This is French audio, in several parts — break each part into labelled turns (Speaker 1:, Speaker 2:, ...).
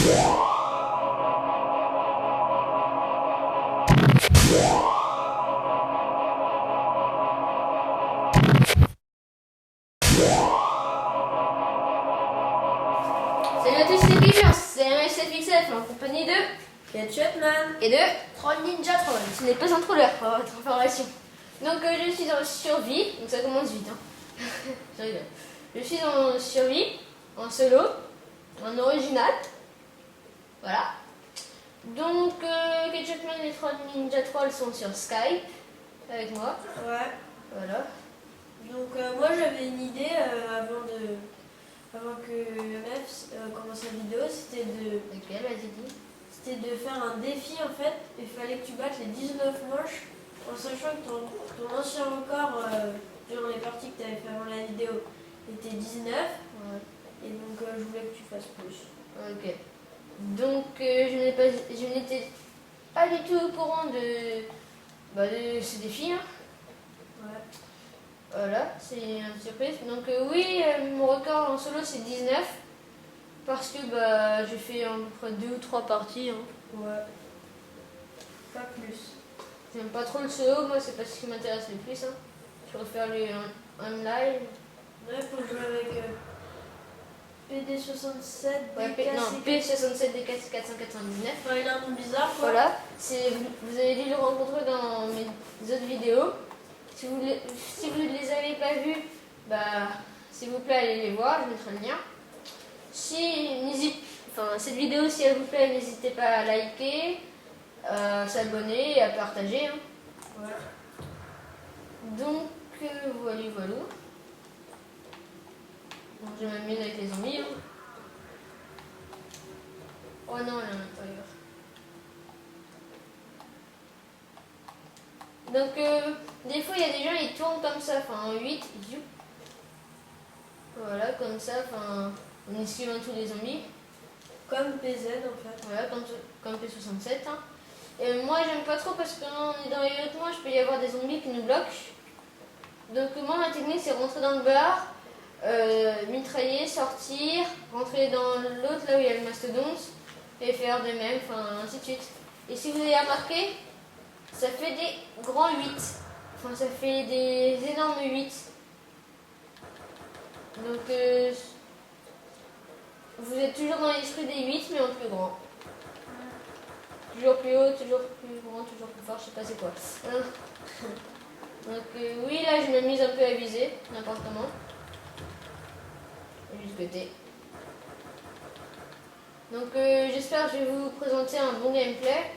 Speaker 1: Salut à tous, c'est Pigeons, c'est MSFXF en compagnie de
Speaker 2: Ketchupman
Speaker 1: et de
Speaker 2: Troll Ninja Troll.
Speaker 1: ce n'est pas un troller pour votre information. Donc je suis en survie, donc ça commence vite. Hein. Je rigole. Je suis en survie, en solo, en original. Voilà. Donc Ketchupman et Troll Ninja Troll sont sur Skype avec moi.
Speaker 2: Ouais.
Speaker 1: Voilà.
Speaker 2: Donc moi j'avais une idée avant que Mef commence la vidéo,
Speaker 1: Lequel, vas-y dis.
Speaker 2: c'était de faire un défi en fait. Il fallait que tu battes les 19 manches en sachant que ton ancien record durant les parties que tu avais fait avant la vidéo était 19.
Speaker 1: Ouais.
Speaker 2: Et donc je voulais que tu fasses plus.
Speaker 1: Ok. Donc je n'étais pas du tout au courant de ce défi. Hein.
Speaker 2: Ouais.
Speaker 1: Voilà, c'est une surprise. Donc oui, mon record en solo c'est 19. Parce que j'ai fait à peu près 2 ou 3 parties. Hein.
Speaker 2: Ouais. Pas plus.
Speaker 1: J'aime pas trop le solo, moi c'est pas ce qui m'intéresse le plus. Hein. Je préfère les online.
Speaker 2: Ouais, faut jouer avec PD67,
Speaker 1: Ouais, non, P67 DK 499.
Speaker 2: Enfin, il a un nom bizarre quoi.
Speaker 1: Voilà, vous avez dû le rencontrer dans mes autres vidéos. Si vous ne les avez pas vus, s'il vous plaît, allez les voir, je mettrai le lien. Cette vidéo, si elle vous plaît, n'hésitez pas à liker, à s'abonner et à partager. Hein.
Speaker 2: Ouais.
Speaker 1: Donc, voilà. Donc, je m'amuse avec les zombies. Hein. Oh non, elle est à l'intérieur. Donc, des fois, il y a des gens, ils tournent comme ça, enfin, en 8, ils jouent. Voilà, comme ça, enfin, en esquivant tous les zombies.
Speaker 2: Comme PZ en fait.
Speaker 1: Voilà, comme P67. Hein. Et moi, j'aime pas trop parce que quand on est dans les lotements, je peux y avoir des zombies qui nous bloquent. Donc, moi, ma technique, c'est rentrer dans le bar, mitrailler, sortir, rentrer dans l'autre, là où il y a le mastodonte, et faire de même, enfin, ainsi de suite. Et si vous avez remarqué, ça fait des grands 8. Enfin, ça fait des énormes 8. Donc, vous êtes toujours dans l'esprit des 8, mais en plus grand. Toujours plus haut, toujours plus grand, toujours plus fort, je sais pas c'est quoi. Donc, oui, là, je m'amuse un peu à viser, n'importe comment. Juste côté. Donc, j'espère que je vais vous présenter un bon gameplay.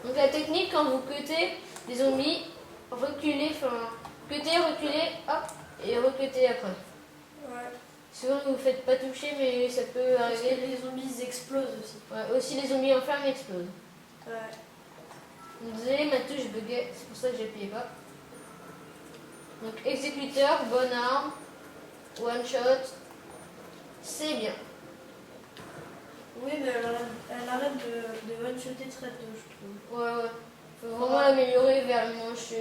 Speaker 1: Donc la technique, quand vous cuttez des zombies, reculez, reculez, hop, et recuttez après.
Speaker 2: Ouais.
Speaker 1: Souvent vous ne vous faites pas toucher, mais ça peut
Speaker 2: Parce que
Speaker 1: arriver.
Speaker 2: les zombies ils explosent aussi.
Speaker 1: Ouais, aussi les zombies en flammes explosent.
Speaker 2: Ouais.
Speaker 1: Désolé, ma touche buguait, c'est pour ça que j'appuyais pas. Donc exécuteur, bonne arme, one shot, c'est bien.
Speaker 2: Oui, mais elle arrête de one-shotter très tôt, je trouve.
Speaker 1: Ouais. Faut vraiment l'améliorer vers le manche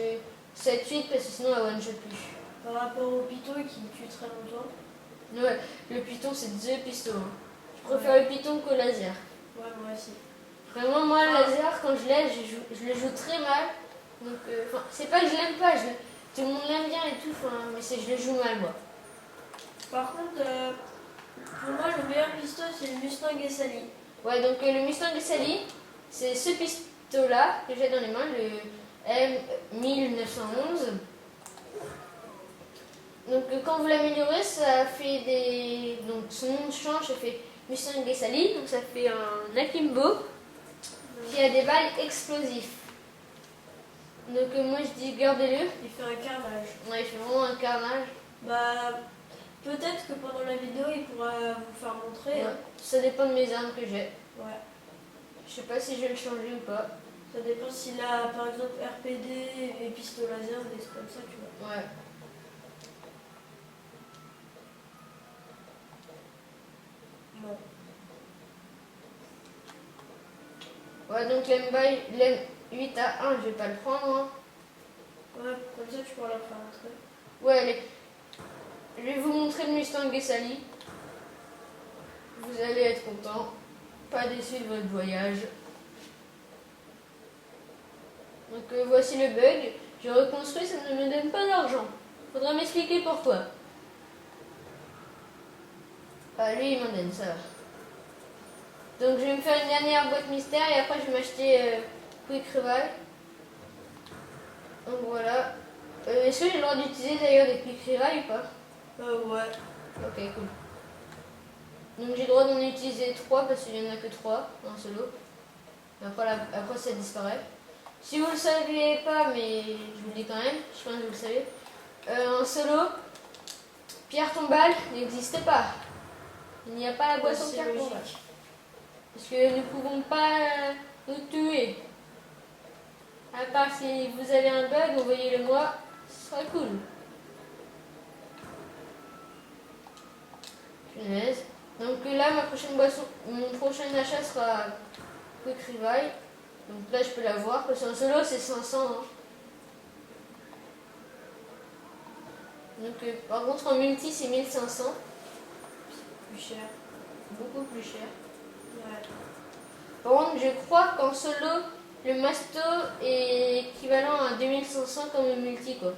Speaker 1: 7-8 parce que sinon elle one shot plus.
Speaker 2: Par rapport au python qui tue très longtemps.
Speaker 1: Ouais, le python c'est 2 pistons. Hein. Je préfère le python qu'au laser.
Speaker 2: Ouais, moi aussi.
Speaker 1: Vraiment, moi, le laser, quand je l'ai, je le joue très mal. Donc, c'est pas que je l'aime pas, tout le monde l'aime bien et tout, mais je le joue mal, moi.
Speaker 2: Par contre, pour moi, le meilleur pistolet, c'est le Mustang Sally.
Speaker 1: Ouais, donc le Mustang Sally, c'est ce pistolet-là que j'ai dans les mains, le M1911. Donc, quand vous l'améliorez, ça fait des. Donc, son nom change, ça fait Mustang Sally, donc ça fait un Akimbo qui a des balles explosives. Donc moi je dis gardez-le.
Speaker 2: Il fait un carnage.
Speaker 1: Ouais, il fait vraiment un carnage.
Speaker 2: Peut-être que pendant la vidéo il pourra vous faire montrer.
Speaker 1: Ouais. Ça dépend de mes armes que j'ai.
Speaker 2: Ouais.
Speaker 1: Je sais pas si je vais le changer ou pas.
Speaker 2: Ça dépend s'il a par exemple RPD et pistolet laser, des trucs comme ça, tu vois.
Speaker 1: Ouais.
Speaker 2: Bon.
Speaker 1: Ouais, donc l'M 8 à 1, je vais pas le prendre. Hein.
Speaker 2: Ouais, comme ça tu pourras la faire entrer.
Speaker 1: Ouais, je vais vous montrer le Mustang Sally. Vous allez être content. Pas déçu de votre voyage. Donc voici le bug. Je reconstruis, ça ne me donne pas d'argent. Faudra m'expliquer pourquoi. Ah, lui, il m'en donne, ça va. Donc je vais me faire une dernière boîte mystère et après je vais m'acheter Quick Revive. Donc voilà. Est-ce que j'ai le droit d'utiliser d'ailleurs des Quick Revive ou pas?
Speaker 2: Ouais.
Speaker 1: Ok, cool. Donc j'ai le droit d'en utiliser 3 parce qu'il n'y en a que 3 en solo. Après ça disparaît. Si vous le savez pas, mais je vous le dis quand même, je pense que vous le savez. En solo, pierre tombale n'existe pas. Il n'y a pas la boisson
Speaker 2: C'est
Speaker 1: pierre
Speaker 2: logique.
Speaker 1: tombale. Parce que nous ne pouvons pas nous tuer. À part si vous avez un bug, envoyez-le moi, ce serait cool. Punaise. Donc là, mon prochain achat sera Quick Revive. Donc là, je peux l'avoir, parce qu'en solo, c'est 500. Hein. Donc par contre, en multi, c'est 1500.
Speaker 2: Plus cher.
Speaker 1: Beaucoup plus cher.
Speaker 2: Ouais.
Speaker 1: Par contre, je crois qu'en solo, le masto est équivalent à 2500 comme le multi, quoi.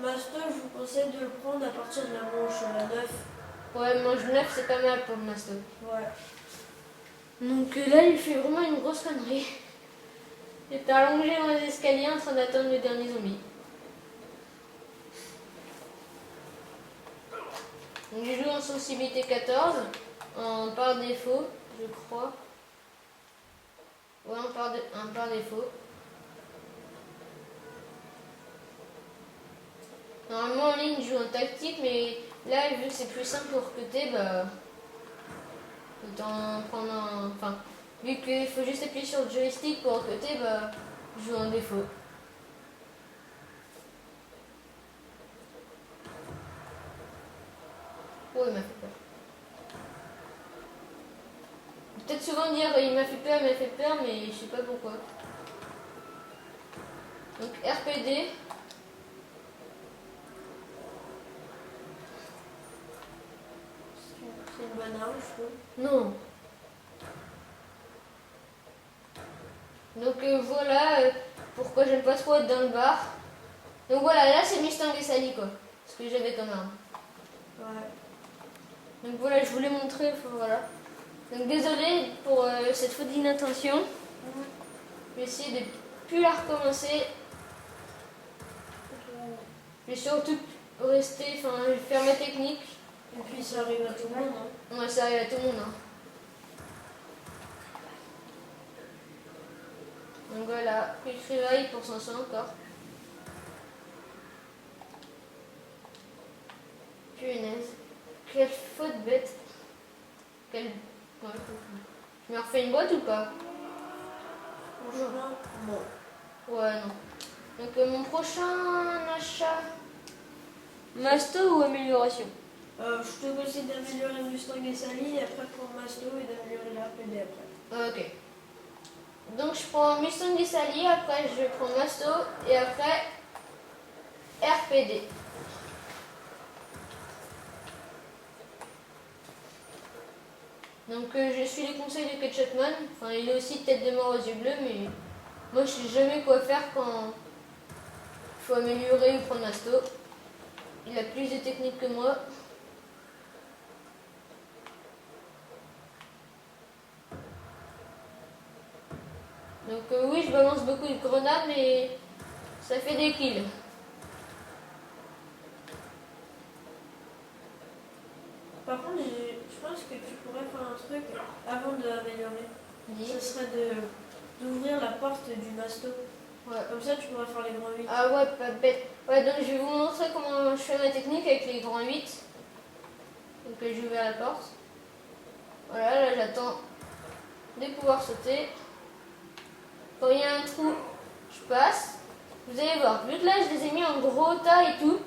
Speaker 2: Masto, je vous conseille de le prendre à partir de la manche 9.
Speaker 1: Ouais, manche 9, c'est pas mal pour le masto.
Speaker 2: Ouais.
Speaker 1: Donc là, il fait vraiment une grosse connerie. Il est allongé dans les escaliers en train d'attendre le dernier zombie. Donc je joue en sensibilité 14, en par défaut, je crois. Ouais, en par défaut. Normalement en ligne, je joue en tactique, mais là, vu que c'est plus simple pour recruter, bah, autant prendre un... Enfin, vu qu'il faut juste appuyer sur le joystick pour recruter, bah, je joue en défaut. Oh, il m'a fait peur. Peut-être souvent dire il m'a fait peur, mais je sais pas pourquoi. Donc RPD.
Speaker 2: C'est une bonne arme, je trouve.
Speaker 1: Non. Donc voilà pourquoi j'aime pas trop être dans le bar. Donc voilà, là c'est Mustang et Sally quoi. Ce que j'avais comme arme.
Speaker 2: Ouais.
Speaker 1: Donc voilà, je voulais montrer, enfin, voilà. Donc désolé pour cette faute d'inattention. Je vais essayer de plus la recommencer. Je vais surtout rester, enfin faire ma technique.
Speaker 2: Et puis ça arrive à tout le monde. Hein.
Speaker 1: Ouais, ça arrive à tout le monde. Hein. Donc voilà, Quick Revive pour 500 encore. Punaise. Quelle faute bête. Quelle... Ouais, je me refais une boîte ou pas?
Speaker 2: Franchement, bon.
Speaker 1: Ouais, non. Donc mon prochain achat... Masto ou amélioration?
Speaker 2: Je te conseille d'améliorer Mustang et Sally, et après pour Masto et d'améliorer la RPD après.
Speaker 1: Ok. Donc je prends Mustang et Sally, après je prends Masto et après RPD. Donc je suis les conseils de Ketchupman. Enfin, il est aussi tête de mort aux yeux bleus, mais moi je sais jamais quoi faire quand il faut améliorer ou prendre Masto. Il a plus de technique que moi. Donc oui, je balance beaucoup de grenades, mais ça fait des kills.
Speaker 2: Par contre, je pense que tu pourrais faire un truc avant d'améliorer.
Speaker 1: Dis.
Speaker 2: Ce serait d'ouvrir la porte du Masto.
Speaker 1: Ouais.
Speaker 2: Comme ça, tu pourrais faire les grands 8.
Speaker 1: Ah ouais, pas bête. Ouais, donc je vais vous montrer comment je fais ma technique avec les grands 8. Donc j'ai ouvert la porte. Voilà, là j'attends de pouvoir sauter. Quand il y a un trou, je passe. Vous allez voir, vu que là je les ai mis en gros tas et tout.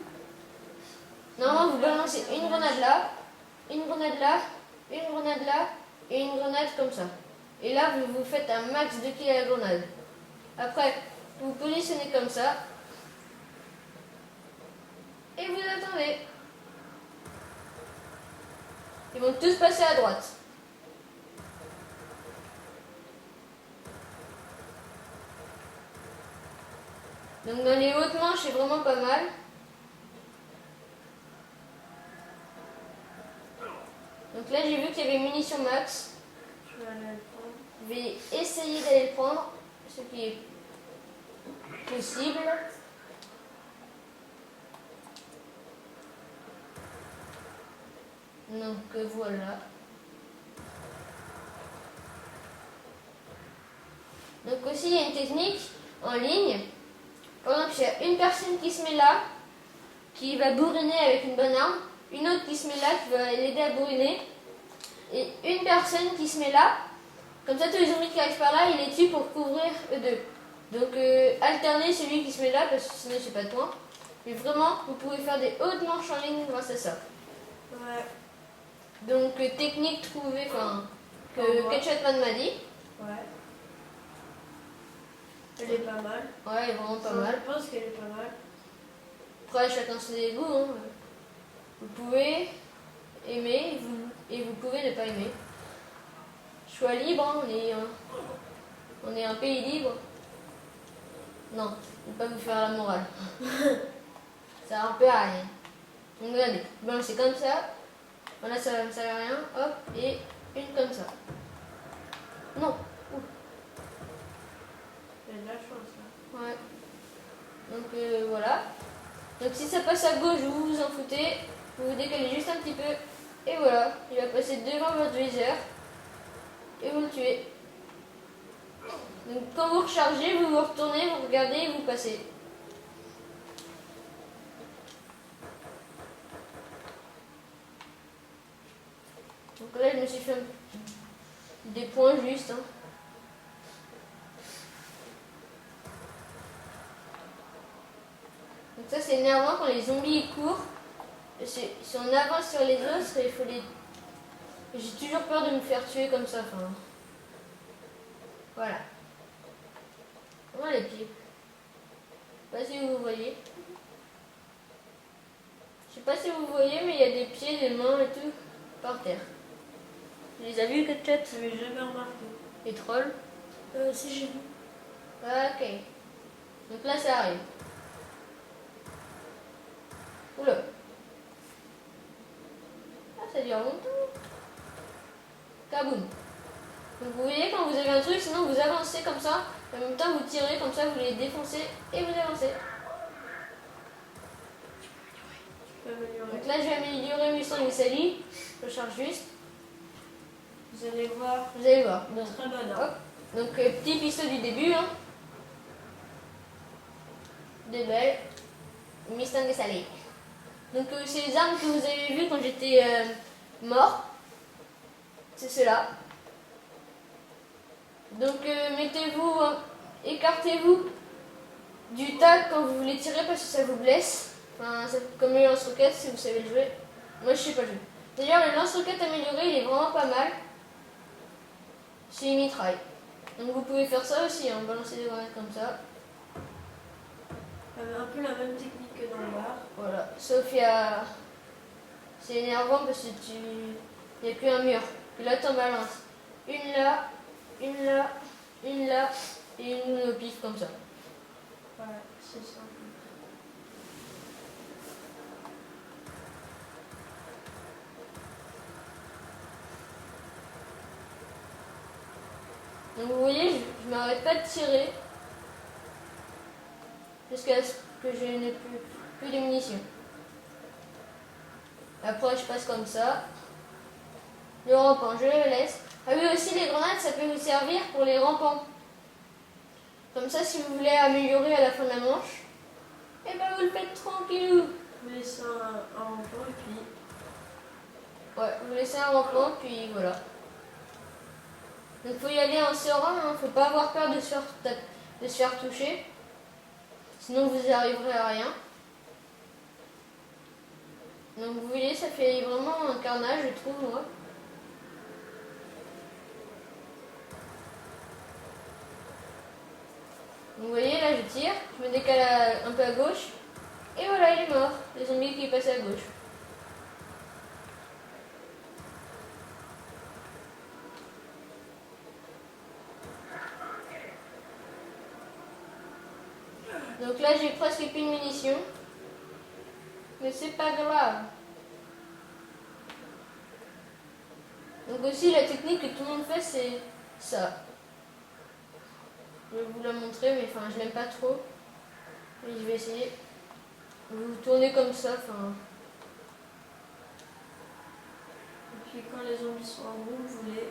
Speaker 1: Normalement vous balancez une grenade là, une grenade là, une grenade là et une grenade comme ça. Et là vous faites un max de kills à la grenade. Après, vous positionnez comme ça. et vous attendez. Ils vont tous passer à droite. Donc dans les hautes manches, c'est vraiment pas mal. Donc là, j'ai vu qu'il y avait munitions max.
Speaker 2: Je vais aller le prendre.
Speaker 1: Je vais essayer d'aller le prendre, ce qui est possible. Donc voilà. Donc aussi, il y a une technique en ligne. Par exemple, il y a une personne qui se met là, qui va bourriner avec une bonne arme. Une autre qui se met là, qui va l'aider à bourriner. Et une personne qui se met là. Comme ça, tous les zombies qui arrivent par là, il les tue pour couvrir eux deux. Donc, alternez celui qui se met là, parce que sinon, c'est pas de point. Mais vraiment, vous pouvez faire des hautes manches en ligne grâce à ça.
Speaker 2: Ouais.
Speaker 1: Donc, technique trouvée, que
Speaker 2: Ouais.
Speaker 1: Ketchatman m'a dit.
Speaker 2: Ouais. Elle est pas mal.
Speaker 1: Ouais, elle est vraiment pas mal.
Speaker 2: Je pense qu'elle est pas mal.
Speaker 1: Après, chacun ses goûts. Hein. Vous pouvez aimer et vous pouvez ne pas aimer. Choix libre, hein, on est un pays libre. Non, je ne vais pas vous faire la morale. Ça sert un peu à rien. Donc regardez, balancez comme ça. Voilà, ça ne sert à rien. Hop, et une comme ça. Non. Ouh.
Speaker 2: Il y a de la chance là.
Speaker 1: Ouais. Donc voilà. Donc si ça passe à gauche, vous vous en foutez. Vous vous décalez juste un petit peu. Et voilà, il va passer devant votre viseur. Et vous le tuez. Donc quand vous rechargez, vous vous retournez, vous regardez et vous passez. Donc là, je me suis fait des points justes. Hein. Donc ça, c'est énervant quand les zombies ils courent. Si on avance sur les autres, il faut les... J'ai toujours peur de me faire tuer comme ça. Enfin, voilà. Voilà les pieds. Je sais pas si vous voyez. Je sais pas si vous voyez, mais il y a des pieds, des mains et tout par terre. Tu les as vus, Ketchup?
Speaker 2: Je l'avais jamais remarqué.
Speaker 1: Les trolls?
Speaker 2: Si j'ai vu.
Speaker 1: Ok. Donc là, ça arrive. Oula. Ah, ça dure longtemps. Kaboum. Donc vous voyez, quand vous avez un truc, sinon vous avancez comme ça. En même temps, vous tirez comme ça, vous les défoncez et vous avancez.
Speaker 2: Je peux améliorer.
Speaker 1: Donc là, je vais améliorer mes sangs et salis. Je charge juste.
Speaker 2: Vous allez voir.
Speaker 1: Vous allez voir. Donc,
Speaker 2: Très bonne
Speaker 1: hop.
Speaker 2: arme.
Speaker 1: Donc petit pistolet du début. Hein. Des belles. Mustang et salé. Donc c'est les armes que vous avez vues quand j'étais mort. C'est cela. Donc mettez-vous, écartez-vous du tas quand vous voulez tirer parce que ça vous blesse. Enfin, comme le lance-roquette si vous savez le jouer. Moi je sais pas jouer. D'ailleurs le lance-roquette amélioré il est vraiment pas mal. C'est une mitraille. Donc vous pouvez faire ça aussi, hein, balancer des grenades comme ça.
Speaker 2: Un peu la même technique que dans le bar.
Speaker 1: Voilà. Sauf il y a... C'est énervant parce que il n'y a plus un mur. Et là t'en balances. Une là, une là, une là et une au pif comme ça.
Speaker 2: Ouais, c'est simple.
Speaker 1: Donc vous voyez, je m'arrête pas de tirer jusqu'à ce que je n'ai plus de munitions. Après je passe comme ça. Le rampant, je le laisse. Ah oui aussi les grenades ça peut vous servir pour les rampants. Comme ça si vous voulez améliorer à la fin de la manche, et ben vous le faites tranquillou.
Speaker 2: Vous laissez un rampant et puis.
Speaker 1: Ouais, vous laissez un rampant puis voilà. Donc faut y aller en serein, hein. Faut pas avoir peur de se faire toucher. Sinon vous arriverez à rien. Donc vous voyez, ça fait vraiment un carnage, je trouve, moi. Donc, vous voyez, là je tire, je me décale un peu à gauche. Et voilà, il est mort. Le zombie qui est passé à gauche. Donc là, j'ai presque plus de munitions. Mais c'est pas grave. Donc aussi, la technique que tout le monde fait, c'est ça. Je vais vous la montrer, mais enfin, je l'aime pas trop. Mais je vais essayer. Vous tournez comme ça, enfin...
Speaker 2: Et puis quand les zombies sont en groupe, vous les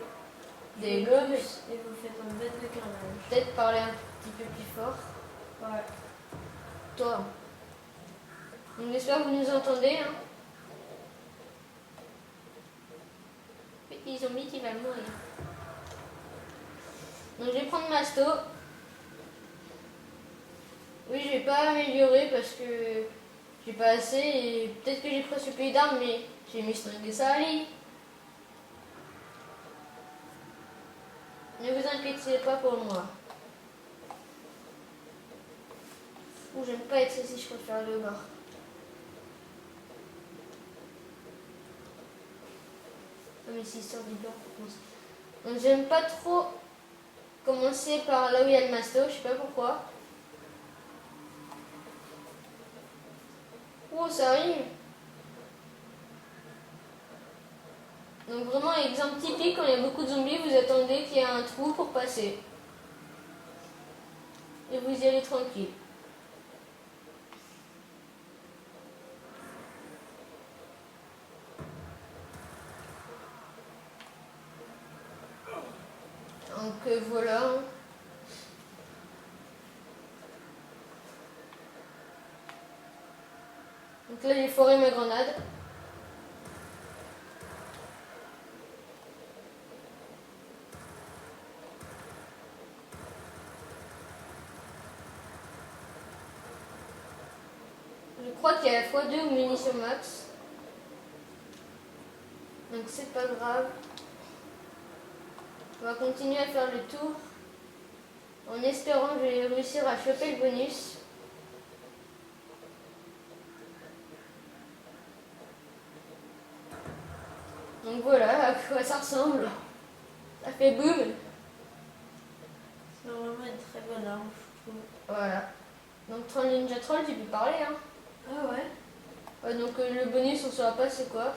Speaker 1: Des globes.
Speaker 2: et vous faites un bête de carnage.
Speaker 1: Peut-être parler un petit peu plus fort.
Speaker 2: Ouais.
Speaker 1: Toi. Donc j'espère que vous nous entendez. Hein. Petit zombie qui va mourir. Donc je vais prendre Masto. Oui, je vais pas améliorer parce que j'ai pas assez et peut-être que j'ai presque plus d'armes, mais j'ai mis string et sali. Ne vous inquiétez pas pour moi. Ou j'aime pas être ici, je préfère le bord. Ah mais s'il sort du bord, donc j'aime pas trop commencer par là où il y a le masto, je sais pas pourquoi. Oh, ça arrive. Donc vraiment, exemple typique, quand il y a beaucoup de zombies, vous attendez qu'il y ait un trou pour passer. Et vous y allez tranquille. Donc voilà. Donc là, j'ai foré ma grenade. Je crois qu'il y a x2 ou munitions max. Donc c'est pas grave. On va continuer à faire le tour. En espérant que je vais réussir à choper le bonus. Donc voilà à quoi ça ressemble. Ça fait boum.
Speaker 2: C'est vraiment une très bonne arme, je trouve.
Speaker 1: Voilà. Donc Troll Ninja Troll, tu peux parler hein.
Speaker 2: Ah ouais.
Speaker 1: Ouais, donc le bonus, on saura pas c'est quoi.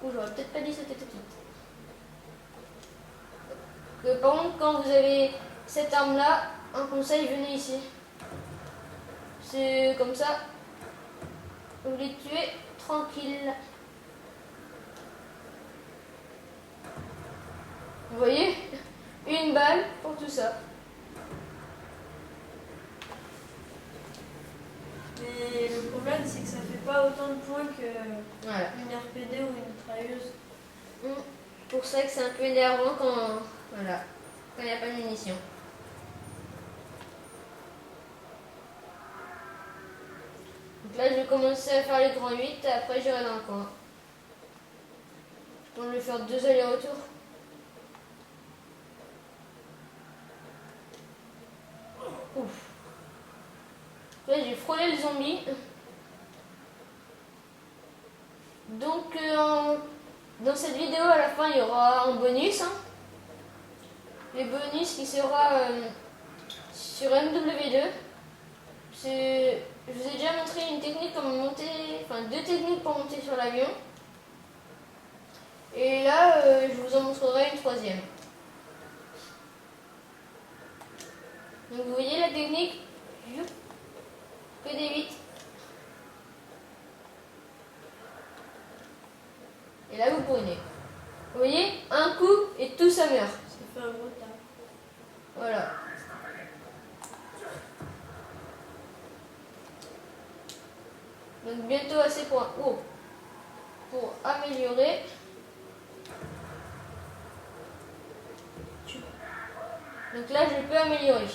Speaker 1: Ou j'aurais peut-être pas dit c'était tout de suite. Par contre, quand vous avez cette arme-là, un conseil, venez ici. C'est comme ça. Vous les tuez tranquille. Vous voyez? Une balle pour tout ça.
Speaker 2: Mais le problème, c'est que ça fait pas autant de points que
Speaker 1: Voilà.
Speaker 2: une RPD ou une mitrailleuse.
Speaker 1: Pour ça que c'est un peu énervant quand voilà, quand il n'y a pas de munitions. Donc là, je vais commencer à faire les grands 8 et après j'irai dans le coin. Je vais faire 2 allers-retours. Ouf. Là, j'ai frôlé le zombie. Donc, dans cette vidéo, à la fin, il y aura un bonus. Hein. Le bonus qui sera sur MW2. Je vous ai déjà montré une technique comment monter, enfin 2 techniques pour monter sur l'avion. Et là, je vous en montrerai une 3e. Donc vous voyez la technique, que des 8. Et là, vous prenez. Vous voyez, un coup et tout ça meurt.
Speaker 2: Ça fait un gros tas.
Speaker 1: Voilà. Donc bientôt assez pour améliorer. Donc là, je peux améliorer.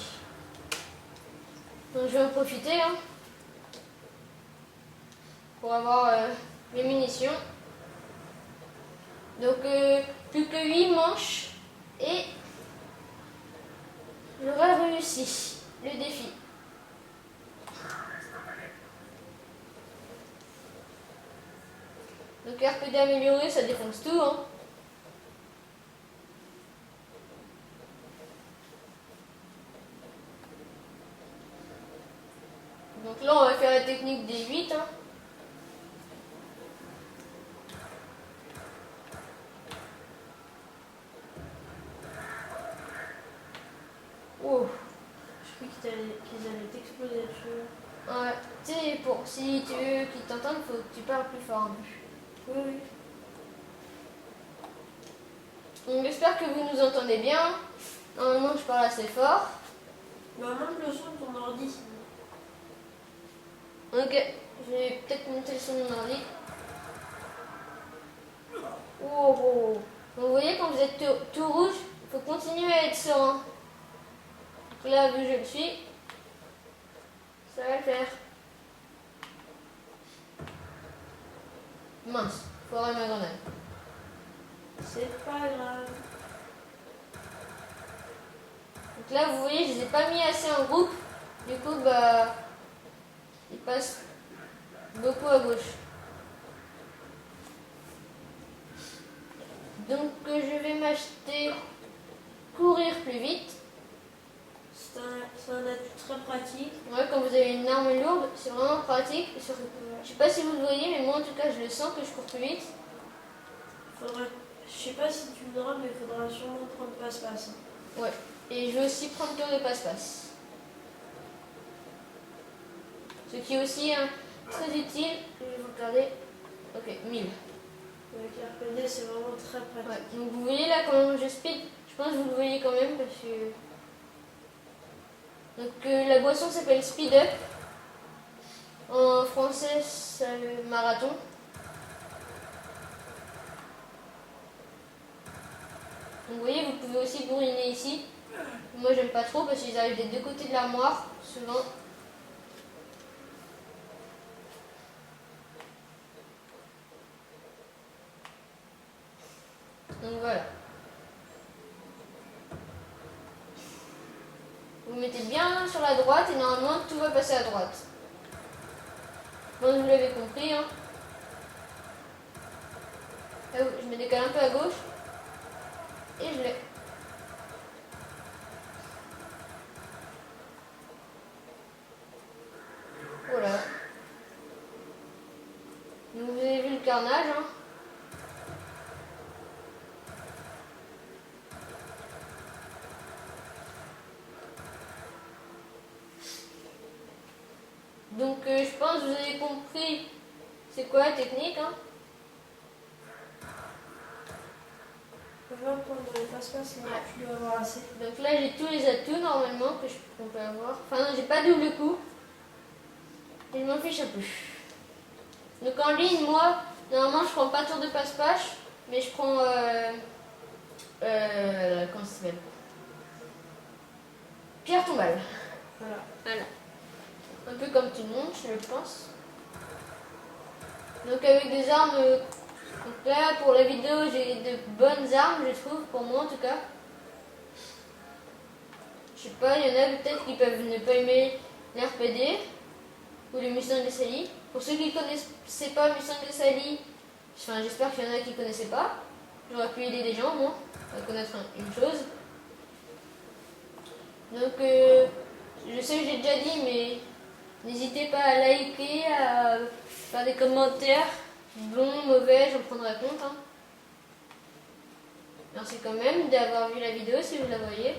Speaker 1: Donc je vais en profiter hein, pour avoir mes munitions. Donc plus que 8 manches et j'aurai réussi le défi. Donc RPD amélioré, ça défonce tout, hein. Donc là, on va faire la technique des 8, hein. Oh.
Speaker 2: Je croyais qu'ils allaient t'exploser dessus.
Speaker 1: Ouais, tu sais, si tu veux qu'ils t'entendent, faut que tu parles plus fort.
Speaker 2: Oui, oui.
Speaker 1: Donc j'espère que vous nous entendez bien. Normalement, je parle assez fort.
Speaker 2: Bah, monte le son de ton ordi.
Speaker 1: Ok, je vais peut-être monter le son de mon ordi. Oh, oh. Donc, vous voyez, quand vous êtes tout rouge, il faut continuer à être serein. Donc là, vu que je le suis, ça va le faire. Mince, foirer ma grenade.
Speaker 2: C'est pas grave.
Speaker 1: Donc là, vous voyez, je les ai pas mis assez en groupe. Du coup, bah, ils passent beaucoup à gauche. Donc, je vais m'acheter courir plus vite.
Speaker 2: C'est un atout très pratique.
Speaker 1: Ouais, quand vous avez une arme lourde, c'est vraiment pratique. Je sais pas si vous le voyez, mais moi en tout cas, je le sens que je cours plus vite.
Speaker 2: Je sais pas si tu voudras, mais il faudra sûrement prendre passe-passe.
Speaker 1: Ouais, et je vais aussi prendre tour de passe-passe. Ce qui est aussi très utile. Je vais vous regarder. Ok, 1000.
Speaker 2: Avec RPD, c'est vraiment très pratique.
Speaker 1: Ouais, donc vous voyez là quand je speed, je pense que vous le voyez quand même parce que. Donc la boisson s'appelle Speed Up. En français, c'est le marathon. Donc vous voyez, vous pouvez aussi bourriner ici. Moi, j'aime pas trop parce qu'ils arrivent des deux côtés de l'armoire, souvent. Donc voilà. Vous mettez bien sur la droite et normalement tout va passer à droite. Bon, vous l'avez compris, hein. Ah oui, je me décale un peu à gauche. Et je l'ai. Voilà. Donc vous avez vu le carnage, hein. Donc je pense que vous avez compris c'est quoi la technique, hein.
Speaker 2: Je vais prendre les passe-passe, mais tu dois avoir assez.
Speaker 1: Donc là j'ai tous les atouts normalement qu'on peut avoir. Enfin non, j'ai pas double coup. Et je m'en fiche un peu. Donc en ligne, moi, normalement je prends pas tour de passe-passe, mais je prends comment ça s'appelle? Pierre tombale. Voilà. Un peu comme tout le monde, je pense. Donc avec des armes. Donc là pour la vidéo j'ai de bonnes armes, je trouve, pour moi en tout cas. Je sais pas, il y en a peut-être qui peuvent ne pas aimer l'RPD ou les Mustang de Sally. Pour ceux qui ne connaissaient pas Mustang de Sally, enfin, j'espère qu'il y en a qui ne connaissaient pas. J'aurais pu aider des gens, moi, à connaître une chose. Donc, je sais que j'ai déjà dit, mais n'hésitez pas à liker, à faire des commentaires. Bon, mauvais, j'en prendrai compte. Hein. Merci quand même d'avoir vu la vidéo si vous la voyez.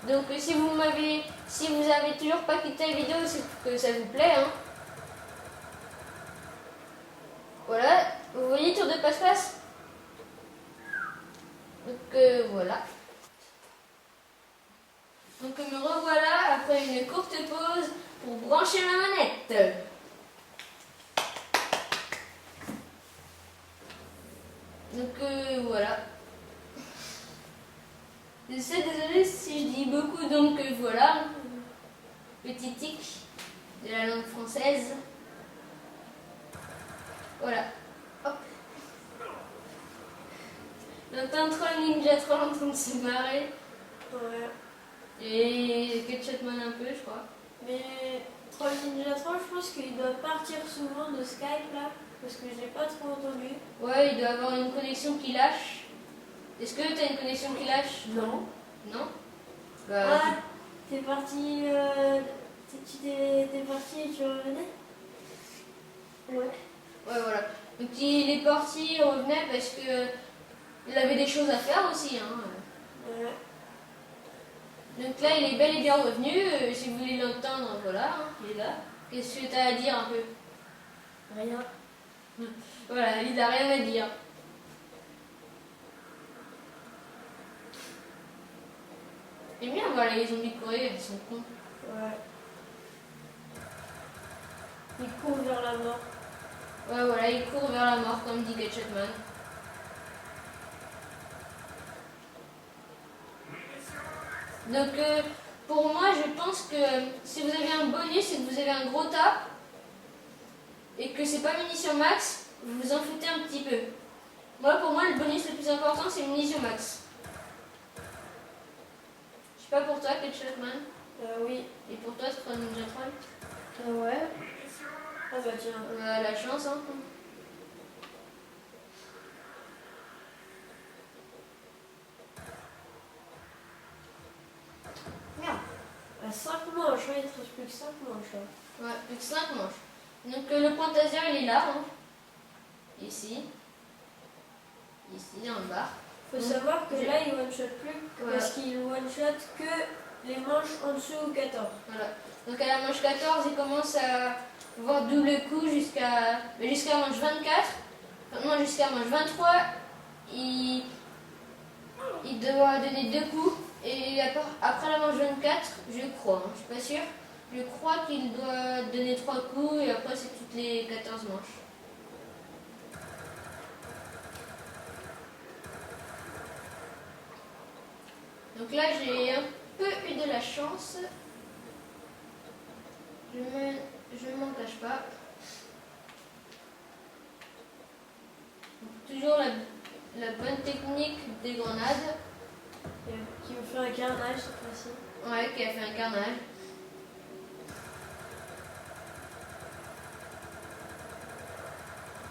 Speaker 1: Donc si vous avez toujours pas quitté la vidéo, c'est que ça vous plaît, hein. Voilà, vous voyez tour de passe-passe. Donc voilà. Donc me revoilà après une courte pause pour brancher ma manette. Donc voilà. Je suis désolée si je dis beaucoup, donc voilà. Petit tic de la langue française. Voilà. Hop. Donc t'as un troll ninja troll en train de se marrer.
Speaker 2: Ouais.
Speaker 1: Et Ketchupman un peu, je crois.
Speaker 2: Mais Troll Ninja 3, je pense qu'il doit partir souvent de Skype là, parce que je l'ai pas trop entendu.
Speaker 1: Ouais, il doit avoir une connexion qui lâche. Est-ce que t'as une connexion qui lâche?
Speaker 2: Non.
Speaker 1: Non?
Speaker 2: Ah, t'es parti. T'es parti et tu revenais? Ouais.
Speaker 1: Ouais, voilà. Donc il est parti, il revenait parce que il avait des choses à faire aussi. Hein.
Speaker 2: Ouais.
Speaker 1: Donc là, il est bel et bien revenu. Si vous voulez l'entendre, voilà, hein, il est là. Qu'est-ce que t'as à dire un peu?
Speaker 2: Rien.
Speaker 1: Voilà, il n'a rien à dire. J'aime bien voir les zombies courir, ils sont cons.
Speaker 2: Ouais. Il court vers la mort.
Speaker 1: Ouais, voilà, il court vers la mort, comme dit Ketchupman. Donc, pour moi, je pense que si vous avez un bonus et que vous avez un gros tas, et que c'est pas munition max, vous vous en foutez un petit peu. Moi, pour moi, le bonus le plus important, c'est munition max. Je sais pas pour toi, Ketchupman.
Speaker 2: Oui.
Speaker 1: Et pour toi, c'est pas Ninja Troll.
Speaker 2: Ouais. Ah bah tiens.
Speaker 1: La chance, hein.
Speaker 2: Merde. À 5 manches, il te reste plus que 5 manches. Là.
Speaker 1: Ouais, plus que 5 manches. Donc le point taser, il est là. Hein. Ici. Ici, dans le bas.
Speaker 2: Faut savoir que là, il one-shot plus,
Speaker 1: Voilà.
Speaker 2: parce qu'il one-shot que les manches en dessous ou 14.
Speaker 1: Voilà. Donc à la manche 14, il commence à voir double coup jusqu'à manche 24. Non, jusqu'à manche 23, il doit donner 2 coups. Et après la manche 24, je crois, hein, je suis pas sûre, je crois qu'il doit donner 3 coups et après c'est toutes les 14 manches. Donc là j'ai un peu eu de la chance. Je m'en cache pas. Donc, toujours la bonne technique des grenades.
Speaker 2: Qui me fait un carnage cette fois-ci.
Speaker 1: Ouais, qui a fait un carnage.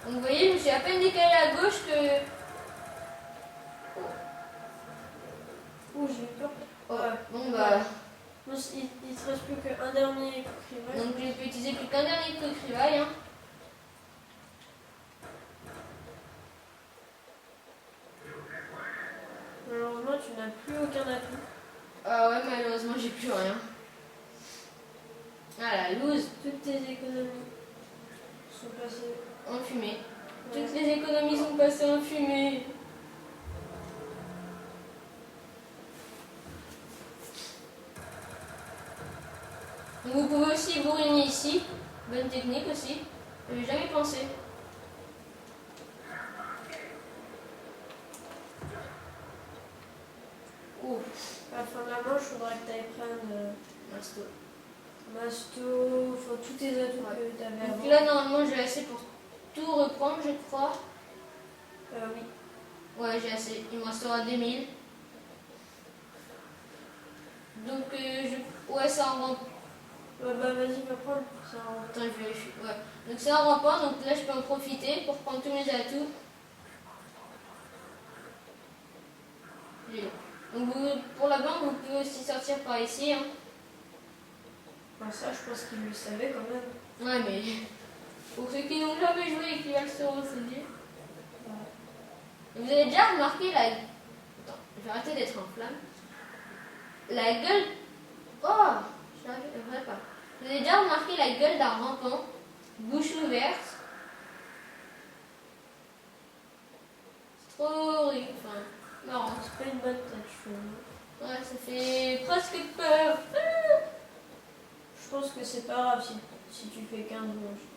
Speaker 1: Donc vous voyez, je me suis à peine décalé à gauche que...
Speaker 2: Ouh, j'ai eu peur.
Speaker 1: Ouais, bon bah...
Speaker 2: Non, il te reste plus qu'un dernier criblage.
Speaker 1: Donc je peux utiliser plus qu'un dernier coup de rivaille. Hein.
Speaker 2: Malheureusement, tu n'as plus aucun atout.
Speaker 1: Ah ouais, malheureusement, j'ai plus rien. Ah la loose.
Speaker 2: Toutes tes économies sont passées.
Speaker 1: En fumée.
Speaker 2: Ouais.
Speaker 1: Toutes les économies sont passées en fumée. Donc vous pouvez aussi bourriner ici. Bonne technique aussi. J'avais jamais pensé. Ouf.
Speaker 2: À la fin de la manche, il faudra que tu ailles prendre
Speaker 1: Masto.
Speaker 2: Masto, enfin tous tes atouts
Speaker 1: Ouais.
Speaker 2: que tu avais
Speaker 1: Donc
Speaker 2: avant.
Speaker 1: là, normalement, j'ai assez pour tout reprendre, je crois.
Speaker 2: Oui.
Speaker 1: Ouais, j'ai assez. Il me restera 2000. Donc, ouais, ça en rend.
Speaker 2: Bah vas-y, va prendre. Ça en-
Speaker 1: Attends, je vérifie. Ouais. Donc, ça en rend pas. Donc là, je peux en profiter pour prendre tous mes atouts. Donc, pour la banque, vous pouvez aussi sortir par ici. Hein.
Speaker 2: Enfin, ça, je pense qu'il le savait quand même.
Speaker 1: Ouais, mais pour ceux qui n'ont jamais joué et qui veulent se renseigner. Vous avez déjà remarqué la. Attends, je vais arrêter d'être en flamme. La gueule. Oh, je n'arriverai pas. Vous avez déjà remarqué la gueule d'un rampant, bouche ouverte. C'est trop horrible, enfin, marrant.
Speaker 2: C'est pas une bonne tête, je trouve.
Speaker 1: Ouais, ça fait presque peur.
Speaker 2: Je pense que c'est pas grave si tu fais 15 manches.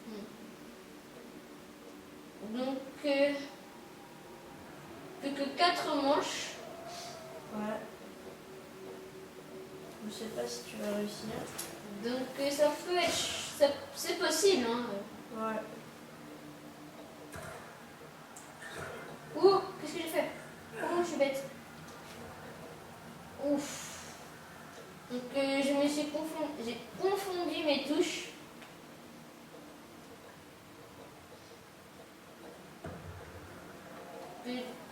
Speaker 1: Donc, plus que 4 manches.
Speaker 2: Ouais. Je sais pas si tu vas réussir.
Speaker 1: Donc, ça peut être. C'est possible, hein.
Speaker 2: Ouais.
Speaker 1: Ouh, qu'est-ce que j'ai fait? Oh Ouf. Donc je me suis j'ai confondu mes touches.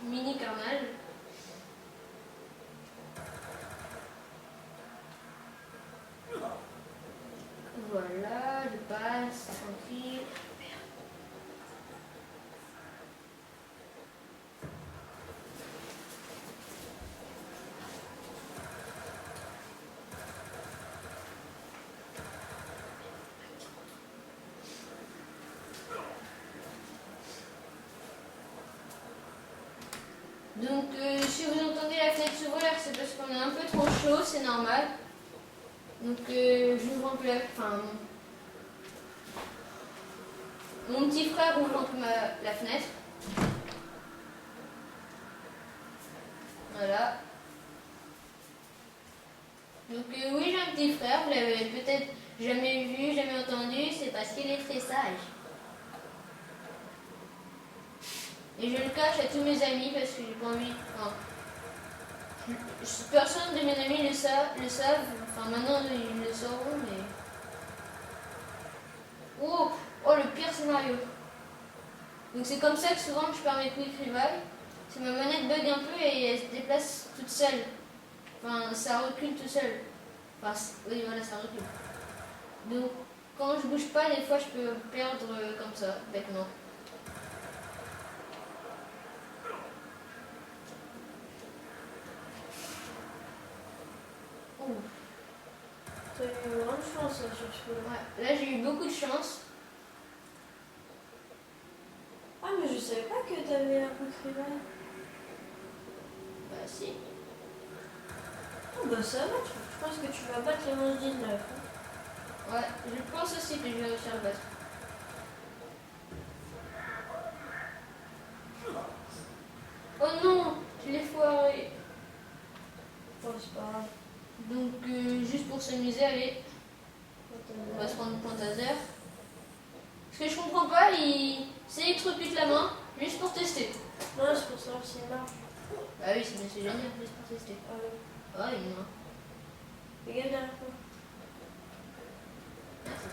Speaker 1: Mini carnage. Voilà, je passe, tranquille. Donc si vous entendez la fenêtre s'ouvrir, c'est parce qu'on est un peu trop chaud, c'est normal. Donc j'ouvre un peu mon petit frère ouvre un peu la fenêtre. Voilà. Donc oui, j'ai un petit frère, vous l'avez peut-être jamais vu, jamais entendu, c'est parce qu'il est très sage. Et je le cache à tous mes amis parce que j'ai pas envie. Enfin, personne de mes amis le savent. Enfin maintenant ils le sauront, mais. Oh, oh le pire scénario. Donc c'est comme ça que souvent je perds mes quick revive. C'est ma manette bug un peu et elle se déplace toute seule. Enfin ça recule tout seul. Enfin oui voilà ça recule. Donc quand je bouge pas des fois je peux perdre comme ça, bêtement. Oh.
Speaker 2: T'as eu grande chance sur ce coup-là.
Speaker 1: Ouais, là j'ai eu beaucoup de chance.
Speaker 2: Ah mais je savais pas que t'avais un quick revive.
Speaker 1: Bah si.
Speaker 2: Oh bah ça va, je pense que tu vas battre les 11-19. Hein.
Speaker 1: Ouais, je pense aussi que je vais réussir à le battre. Oh non, je l'ai foiré.
Speaker 2: Oh c'est pas grave.
Speaker 1: Donc juste pour s'amuser, allez, on va se prendre une pointe à zéro. Ce que je comprends pas, il s'électrocute la main juste pour tester.
Speaker 2: Non, c'est pour savoir s'il marche.
Speaker 1: Bah oui, c'est génial, juste pour tester.
Speaker 2: Ah oui.
Speaker 1: Ah, il m'a.
Speaker 2: Regarde derrière toi.
Speaker 1: Merci.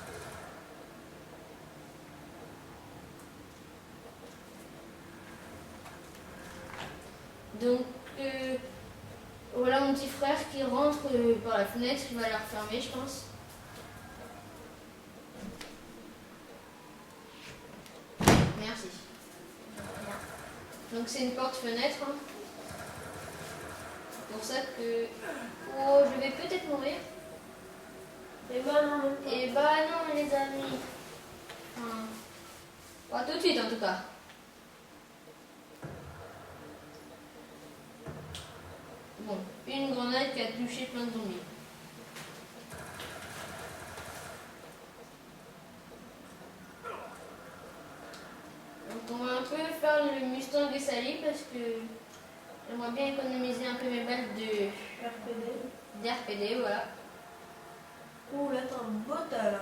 Speaker 1: Donc, voilà mon petit frère qui rentre par la fenêtre, il va la refermer, je pense. Merci. Donc c'est une porte-fenêtre. Hein. C'est pour ça que... Oh, je vais peut-être mourir.
Speaker 2: Et bah non, même pas.
Speaker 1: Et bah non, les amis. Enfin, pas tout de suite en tout cas. Bon, une grenade qui a touché plein de zombies. Donc on va un peu faire le Mustang et Sally parce que j'aimerais bien économiser un peu mes balles d'RPD, voilà.
Speaker 2: Ouh là t'as un beau tas là.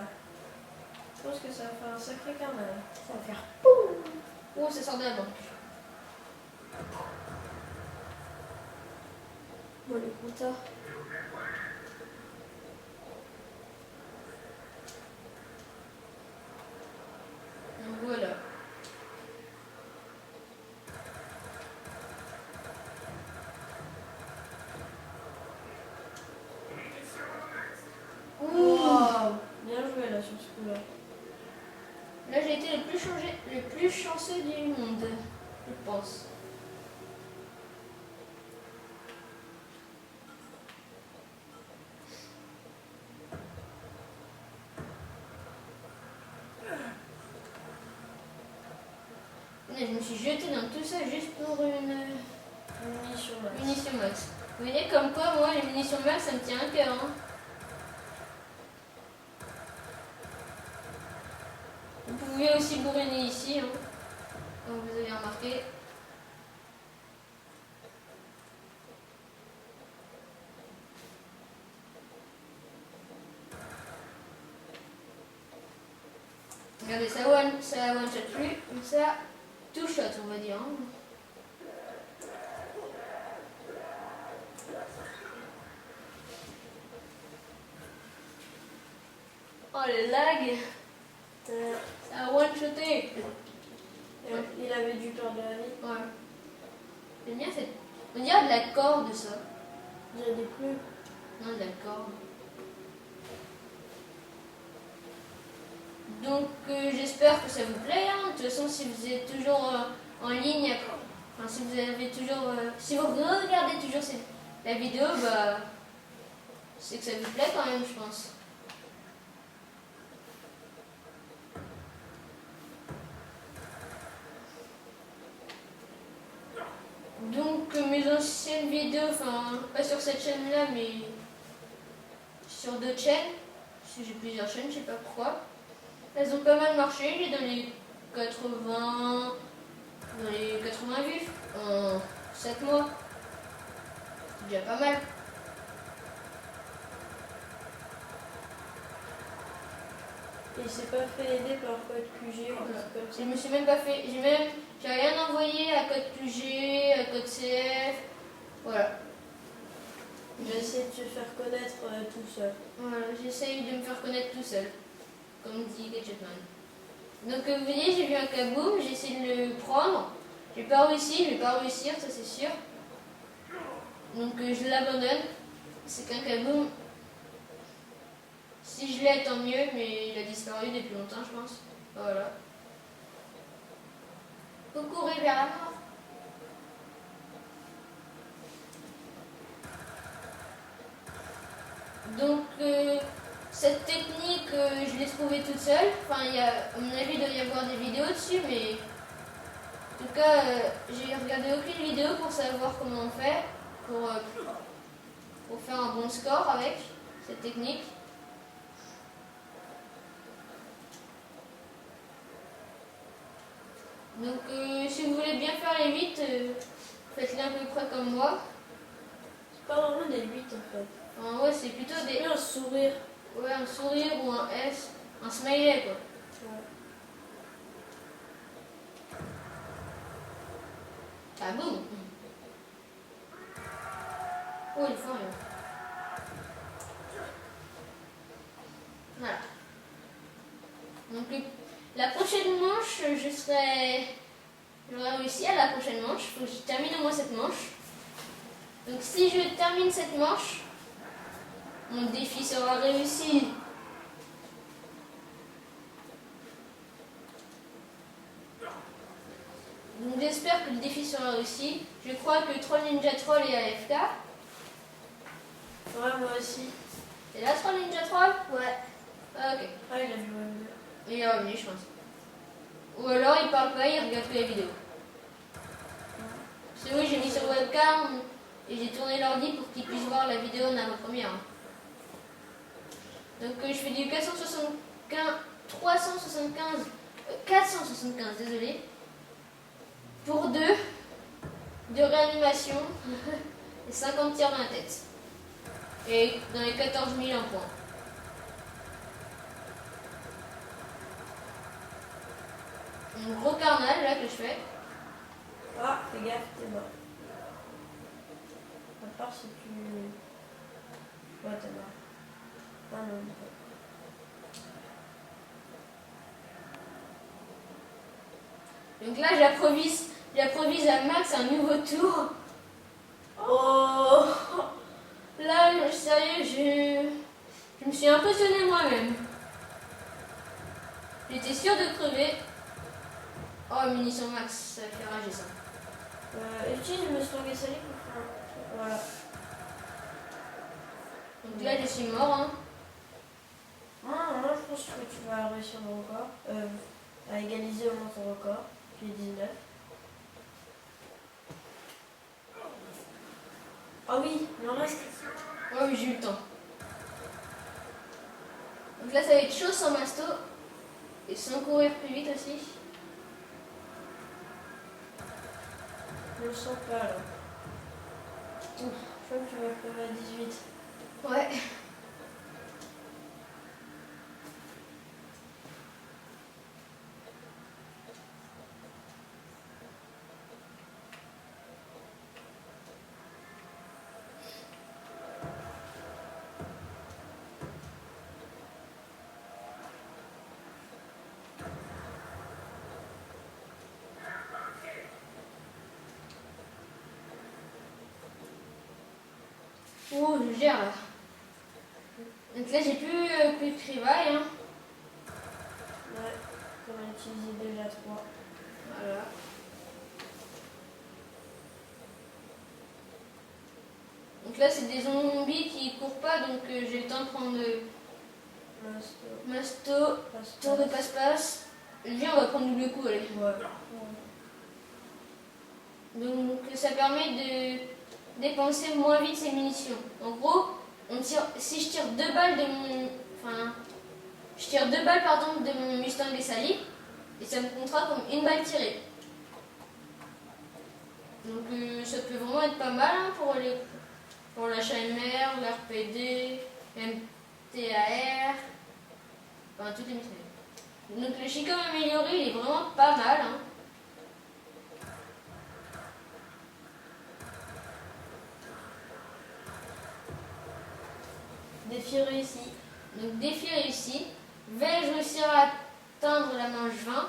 Speaker 2: Je pense que ça va faire un sacré carnage.
Speaker 1: Ça va faire POUM. Oh, ça sort de la banque.
Speaker 2: Bon les compteurs.
Speaker 1: Donc voilà.
Speaker 2: Wow. Bien joué là sur ce coup-là.
Speaker 1: Là j'ai été le plus chanceux du monde, je pense. Je me suis jetée dans tout ça juste pour une munition max. Vous voyez comme quoi moi les munitions max ça me tient à cœur. Hein. Vous pouvez aussi bourriner ici, hein, comme vous avez remarqué. Regardez, ça one shot plus, donc ça two shot on va dire. Hein. Oh les lags.
Speaker 2: Euh,
Speaker 1: Ça a one-shoté.
Speaker 2: Il avait dû perdre la vie.
Speaker 1: Ouais. J'aime bien cette... On dirait de la corde ça.
Speaker 2: Il y a des plumes.
Speaker 1: Non, de la corde. Donc j'espère que ça vous plaît. Hein. De toute façon, si vous êtes toujours en ligne, enfin, si vous avez toujours, si vous regardez toujours la vidéo, bah, c'est que ça vous plaît quand même, je pense. Donc mes anciennes vidéos, enfin pas sur cette chaîne-là, mais sur d'autres chaînes, parce que j'ai plusieurs chaînes, je sais pas pourquoi. Elles ont pas mal marché, j'ai dans les 80, dans les 80 vues en 7 mois. C'est déjà pas mal.
Speaker 2: Et il s'est pas fait aider par code QG ou
Speaker 1: Voilà.
Speaker 2: comme ça.
Speaker 1: Je me suis même pas fait, j'ai rien envoyé à code QG, à code CF, voilà.
Speaker 2: J'ai essayé de se faire connaître tout seul.
Speaker 1: Voilà, j'essaye de me faire connaître tout seul, comme dit Gadgetman. Donc vous voyez, j'ai vu un kaboom, j'ai essayé de le prendre. J'ai pas réussi, je vais pas réussir, ça c'est sûr. Donc je l'abandonne. C'est qu'un kaboom. Si je l'ai, tant mieux, mais il a disparu depuis longtemps, je pense. Voilà. Faut courir vers la mort. Donc cette technique, je l'ai trouvée toute seule. Enfin, à mon avis, il doit y avoir des vidéos dessus, mais en tout cas, j'ai regardé aucune vidéo pour savoir comment on fait pour faire un bon score avec cette technique. Donc si vous voulez bien faire les 8, faites-les à peu près comme moi.
Speaker 2: C'est pas vraiment des 8 en fait.
Speaker 1: Enfin, ouais, c'est plutôt
Speaker 2: C'est un sourire.
Speaker 1: ouais, un sourire ou un S, un smiley quoi.
Speaker 2: Ouais.
Speaker 1: Ah boum. Oh, il faut rien. Voilà. Donc la prochaine manche, j'aurai réussi à la prochaine manche. Il faut que je termine au moins cette manche. Donc si je termine cette manche, mon défi sera réussi. Donc j'espère que le défi sera réussi. Je crois que Troll Ninja Troll est AFK.
Speaker 2: Ouais, moi aussi.
Speaker 1: C'est là Troll Ninja Troll?
Speaker 2: Ouais.
Speaker 1: Ah, ok.
Speaker 2: Ah, il a joué à deux.
Speaker 1: Il est revenu, je pense. Ou alors il parle pas, il regarde que la vidéo. Parce que oui, j'ai mis sur webcam et j'ai tourné l'ordi pour qu'il puisse voir la vidéo en avant-première. Donc je fais du 475, désolé. Pour 2 de réanimation et 50 tirs dans la tête. Et dans les 14 000 en points. Un gros carnage là que je fais.
Speaker 2: Ah, fais gaffe, t'es mort. À part si tu. Ouais, t'es mort. Ah non, non.
Speaker 1: Donc là j'improvise à max un nouveau tour.
Speaker 2: Oh.
Speaker 1: Là, sérieux, je me suis impressionnée moi-même. J'étais sûre de crever. Oh, munition max, ça fait rager ça.
Speaker 2: Utilise le strong et salé pour faire un. Voilà.
Speaker 1: Donc là, je suis mort. Hein.
Speaker 2: Moi, je pense que tu vas réussir mon record. À égaliser au moins ton record, qui est 19. Ah oui, il en reste.
Speaker 1: Oh oui, j'ai eu le temps. Donc là, ça va être chaud sans masto. Et sans courir plus vite aussi.
Speaker 2: Je le sens pas là. Ouf, je crois que tu vas faire à 18.
Speaker 1: Ouais. Oh, je gère là. Donc là, j'ai plus Quick Revive. Hein.
Speaker 2: Ouais, on a utilisé déjà 3.
Speaker 1: Voilà. Donc là, c'est des zombies qui courent pas, donc j'ai le temps de prendre Masto, tour de passe-passe. Viens, on va prendre double coup, allez.
Speaker 2: Ouais.
Speaker 1: Donc ça permet de dépenser moins vite ses munitions. En gros, si je tire 2 balles de mon... Enfin, je tire 2 balles pardon, de mon Mustang et Sally, et ça me comptera comme une balle tirée. Donc ça peut vraiment être pas mal hein, pour l'HMR, l'RPD, MTAR, enfin toutes les mitraillettes. Donc le Chicom amélioré, il est vraiment pas mal. Hein.
Speaker 2: Défi réussi.
Speaker 1: Donc défi réussi. Vais-je réussir à atteindre la manche 20?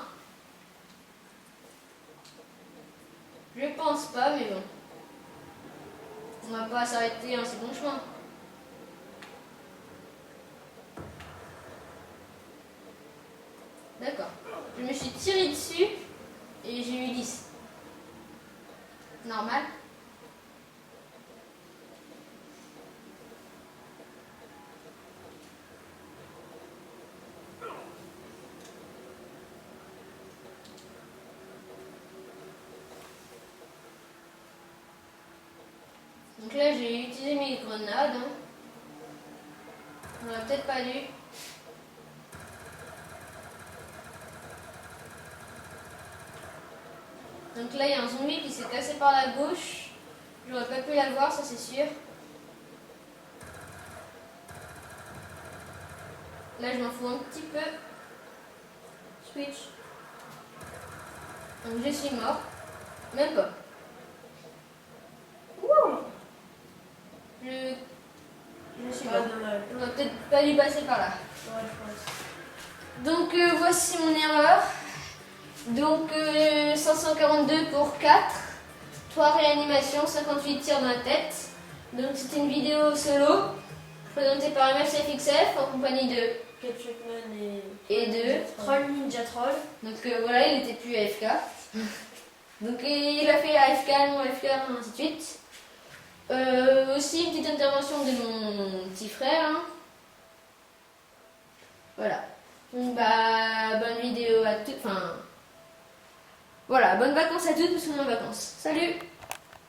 Speaker 1: Je pense pas, mais bon. On va pas s'arrêter, hein, c'est bon chemin. D'accord. Je me suis tiré dessus et j'ai eu 10. Normal. Donc là, j'ai utilisé mes grenades. Hein. On aurait peut-être pas dû. Donc là, il y a un zombie qui s'est cassé par la gauche. J'aurais pas pu la voir, ça c'est sûr. Là, je m'en fous un petit peu. Switch. Donc je suis mort. Même pas. Je suis mort.
Speaker 2: Dommage.
Speaker 1: J'aurais peut-être pas dû passer par là.
Speaker 2: Ouais, je pense.
Speaker 1: Donc voici mon erreur. Donc 542 pour 4. 3 réanimations, 58 tirs dans la tête. Donc c'était une vidéo solo présentée par MFCFXF en compagnie de
Speaker 2: Ketchupman
Speaker 1: et de
Speaker 2: Troll Ninja Troll.
Speaker 1: donc voilà, il était plus AFK. Donc il a fait AFK, non AFK, ainsi de suite. Aussi une petite intervention de mon petit frère. Hein. Voilà. Donc bah bonne vidéo à toutes. Enfin voilà, bonnes vacances à toutes parce qu'on est en vacances. Salut!